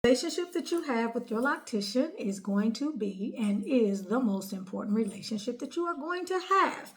Relationship that you have with your loctician is going to be and is the most important relationship that you are going to have.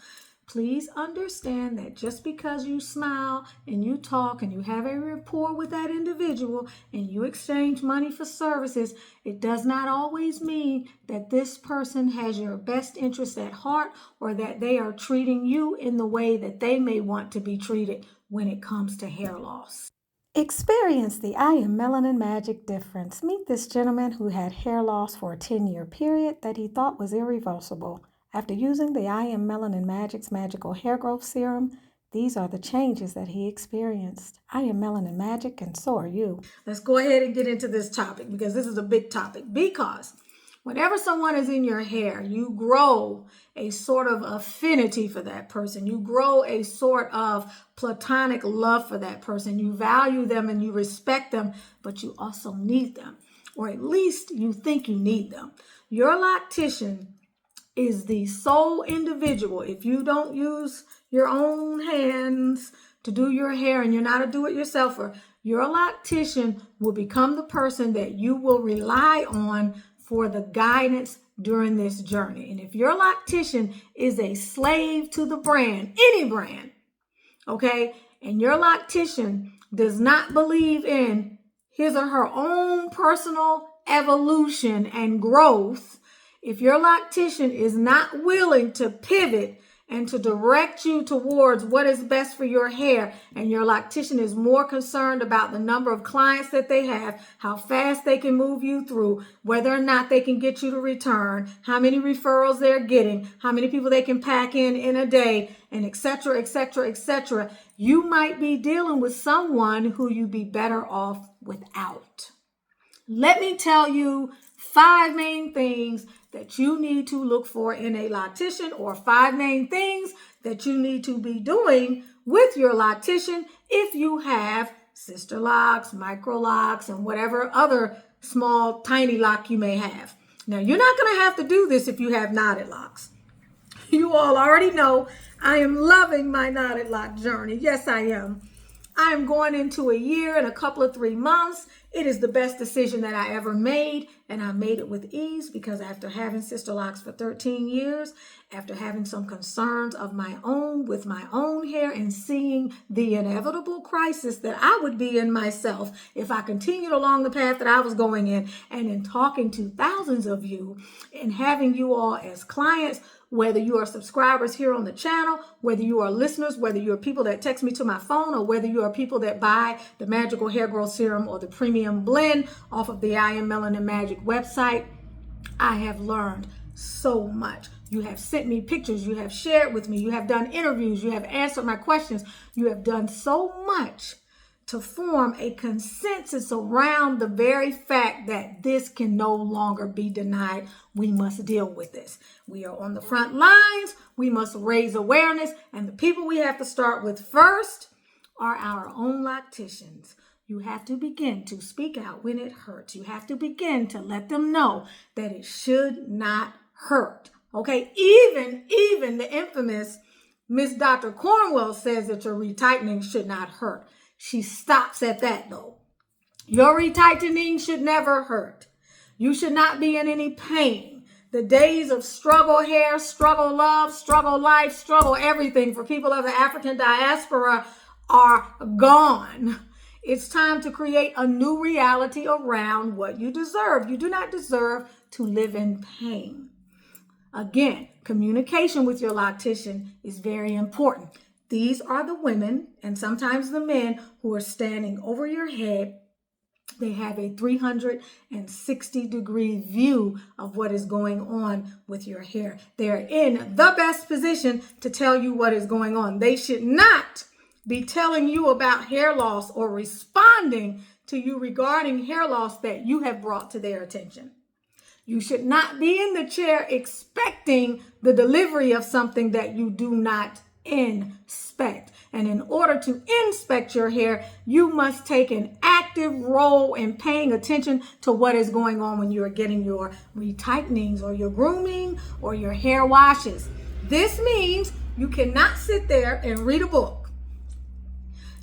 Please understand that just because you smile and you talk and you have a rapport with that individual and you exchange money for services, it does not always mean that this person has your best interest at heart or that they are treating you in the way that they may want to be treated when it comes to hair loss. Experience the I Am Melanin Magic difference. Meet this gentleman who had hair loss for a 10-year period that he thought was irreversible. After using the I Am Melanin Magic's magical hair growth serum, these are the changes that he experienced. I am Melanin Magic, and so are you. Let's go ahead and get into this topic because this is a big topic. Because whenever someone is in your hair, you grow a sort of affinity for that person. You grow a sort of platonic love for that person. You value them and you respect them, but you also need them, or at least you think you need them. Your loctician is the sole individual. If you don't use your own hands to do your hair and you're not a do-it-yourselfer, your loctician will become the person that you will rely on for the guidance during this journey. And if your loctician is a slave to the brand, any brand, okay, and your loctician does not believe in his or her own personal evolution and growth, if your loctician is not willing to pivot and to direct you towards what is best for your hair, and your loctician is more concerned about the number of clients that they have, how fast they can move you through, whether or not they can get you to return, how many referrals they're getting, how many people they can pack in a day, and et cetera, et cetera, et cetera, you might be dealing with someone who you'd be better off without. Let me tell you 5 main things that you need to look for in a loctician, or 5 main things that you need to be doing with your loctician if you have Sisterlocks, Microlocks, and whatever other small, tiny lock you may have. Now, you're not going to have to do this if you have knotted locks. You all already know I am loving my knotted lock journey. Yes, I am. I am going into a year and a couple of 3 months. It is the best decision that I ever made, and I made it with ease because after having Sisterlocks for 13 years, after having some concerns of my own with my own hair and seeing the inevitable crisis that I would be in myself if I continued along the path that I was going in, and in talking to thousands of you and having you all as clients, whether you are subscribers here on the channel, whether you are listeners, whether you are people that text me to my phone, or whether you are people that buy the Magical Hair Growth Serum or the Premium Blend off of the I Am Melanin Magic website, I have learned so much. You have sent me pictures, you have shared with me, you have done interviews, you have answered my questions, you have done so much to form a consensus around the very fact that this can no longer be denied. We must deal with this. We are on the front lines. We must raise awareness. And the people we have to start with first are our own locticians. You have to begin to speak out when it hurts. You have to begin to let them know that it should not hurt. Okay, even the infamous Miss Dr. Cornwell says that your retightening should not hurt. She stops at that though. Your retightening should never hurt. You should not be in any pain. The days of struggle hair, struggle love, struggle life, struggle everything for people of the African diaspora are gone. It's time to create a new reality around what you deserve. You do not deserve to live in pain. Again, communication with your loctician is very important. These are the women and sometimes the men who are standing over your head. They have a 360-degree view of what is going on with your hair. They're in the best position to tell you what is going on. They should not be telling you about hair loss or responding to you regarding hair loss that you have brought to their attention. You should not be in the chair expecting the delivery of something that you do not inspect. And in order to inspect your hair, you must take an active role in paying attention to what is going on when you are getting your retightenings or your grooming or your hair washes. This means you cannot sit there and read a book.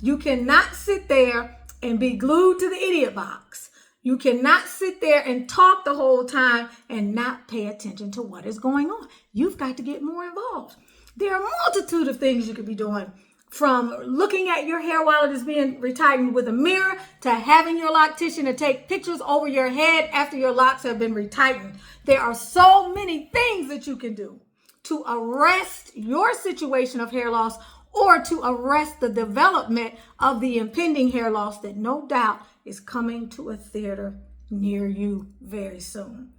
You cannot sit there and be glued to the idiot box. You cannot sit there and talk the whole time and not pay attention to what is going on. You've got to get more involved. There are a multitude of things you could be doing, from looking at your hair while it is being retightened with a mirror to having your loctician to take pictures over your head after your locks have been retightened. There are so many things that you can do to arrest your situation of hair loss, or to arrest the development of the impending hair loss that no doubt is coming to a theater near you very soon.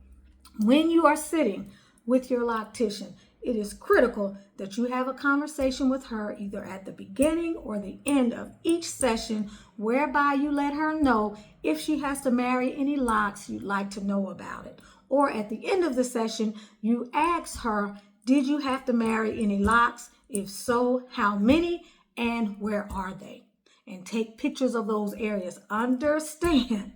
When you are sitting with your loctician, it is critical that you have a conversation with her either at the beginning or the end of each session, whereby you let her know if she has to marry any locks you'd like to know about it. Or at the end of the session, you ask her, did you have to marry any locks? If so, how many and where are they? And take pictures of those areas. Understand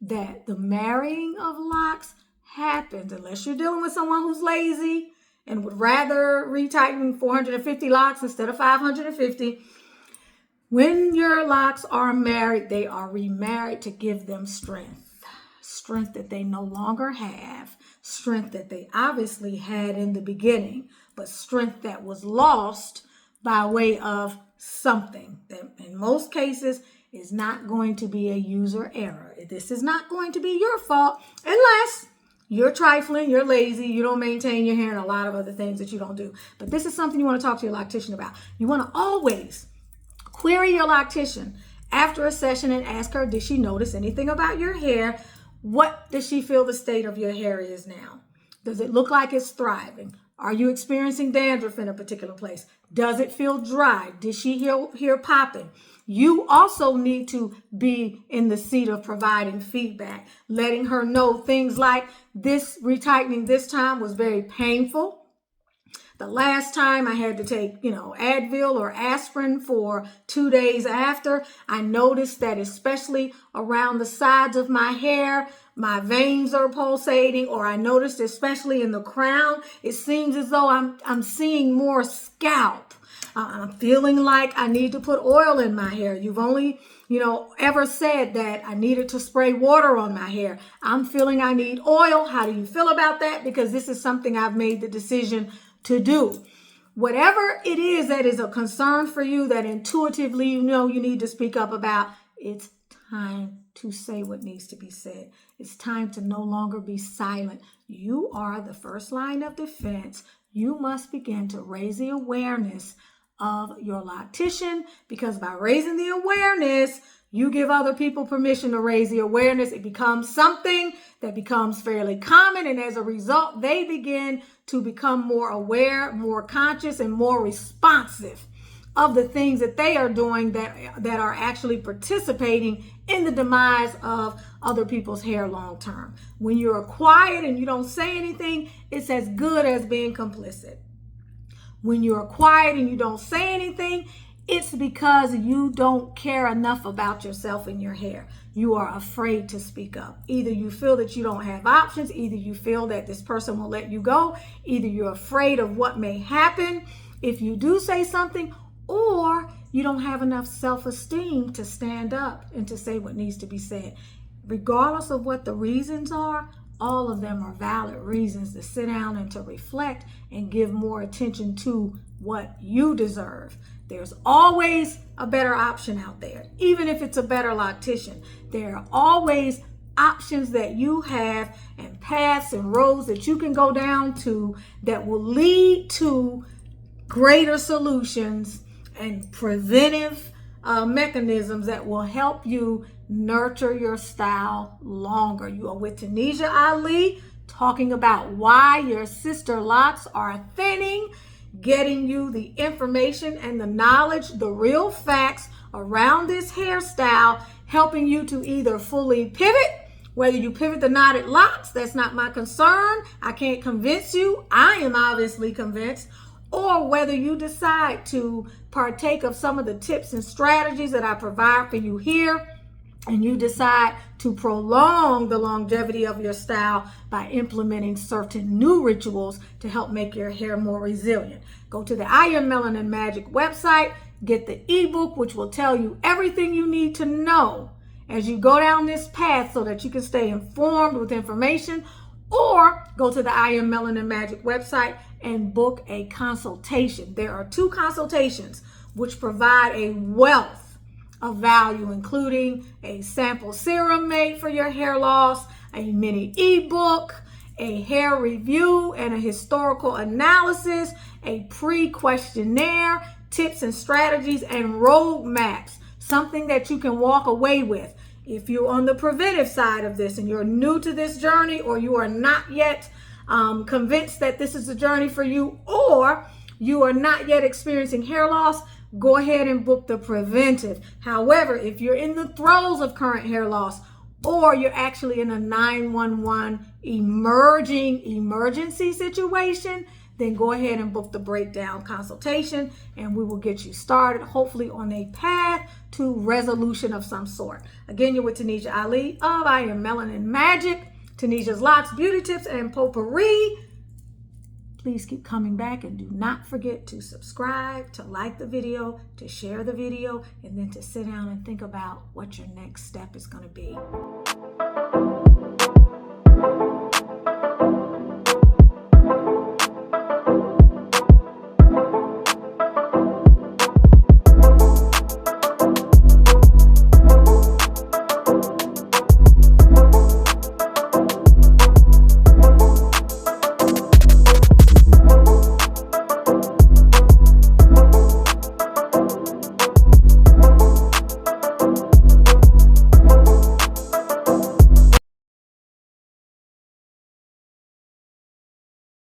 that the marrying of locks happens, unless you're dealing with someone who's lazy and would rather retighten 450 locks instead of 550. When your locks are married, they are remarried to give them strength. Strength that they no longer have. Strength that they obviously had in the beginning, but strength that was lost by way of something that in most cases is not going to be a user error. This is not going to be your fault unless you're trifling, you're lazy, you don't maintain your hair, and a lot of other things that you don't do. But this is something you want to talk to your loctician about. You want to always query your loctician after a session and ask her, did she notice anything about your hair? What does she feel the state of your hair is now? Does it look like it's thriving? Are you experiencing dandruff in a particular place? Does it feel dry? Did she hear popping? You also need to be in the seat of providing feedback, letting her know things like, this retightening this time was very painful. The last time I had to take, Advil or aspirin for 2 days after, I noticed that especially around the sides of my hair, my veins are pulsating, or I noticed especially in the crown, it seems as though I'm seeing more scalp. I'm feeling like I need to put oil in my hair. You've only, ever said that I needed to spray water on my hair. I'm feeling I need oil. How do you feel about that? Because this is something I've made the decision to do. Whatever it is that is a concern for you, that intuitively you need to speak up about, it's time to say what needs to be said. It's time to no longer be silent. You are the first line of defense. You must begin to raise the awareness of your loctician, because by raising the awareness, you give other people permission to raise the awareness. It becomes something that becomes fairly common, and as a result, they begin to become more aware, more conscious, and more responsive of the things that they are doing that are actually participating in the demise of other people's hair long term. When you're quiet and you don't say anything, it's as good as being complicit. When you're quiet and you don't say anything, it's because you don't care enough about yourself and your hair. You are afraid to speak up. Either you feel that you don't have options, either you feel that this person will let you go, either you're afraid of what may happen if you do say something, or you don't have enough self-esteem to stand up and to say what needs to be said. Regardless of what the reasons are, all of them are valid reasons to sit down and to reflect and give more attention to what you deserve. There's always a better option out there, even if it's a better loctician. There are always options that you have and paths and roads that you can go down to that will lead to greater solutions and preventive mechanisms that will help you nurture your style longer. You are with Tanisha Ali, talking about why your sister locks are thinning, getting you the information and the knowledge, the real facts around this hairstyle, helping you to either fully pivot. Whether you pivot the knotted locks, that's not my concern. I can't convince you. I am obviously convinced. Or whether you decide to partake of some of the tips and strategies that I provide for you here, and you decide to prolong the longevity of your style by implementing certain new rituals to help make your hair more resilient. Go to the I Am Melanin Magic website, get the ebook, which will tell you everything you need to know as you go down this path so that you can stay informed with information, or go to the I Am Melanin Magic website and book a consultation. There are 2 consultations which provide a wealth of value, including a sample serum made for your hair loss, a mini ebook, a hair review and a historical analysis, a pre-questionnaire, tips and strategies, and roadmaps, something that you can walk away with. If you're on the preventive side of this and you're new to this journey, or you are not yet convinced that this is a journey for you, or you are not yet experiencing hair loss, go ahead and book the preventive. However, if you're in the throes of current hair loss, or you're actually in a 911 emergency situation, then go ahead and book the breakdown consultation, and we will get you started, hopefully on a path to resolution of some sort. Again, you're with Tanisha Ali of I Am Melanin Magic, Tanisha's Locks, Beauty Tips, and Potpourri. Please keep coming back, and do not forget to subscribe, to like the video, to share the video, and then to sit down and think about what your next step is going to be.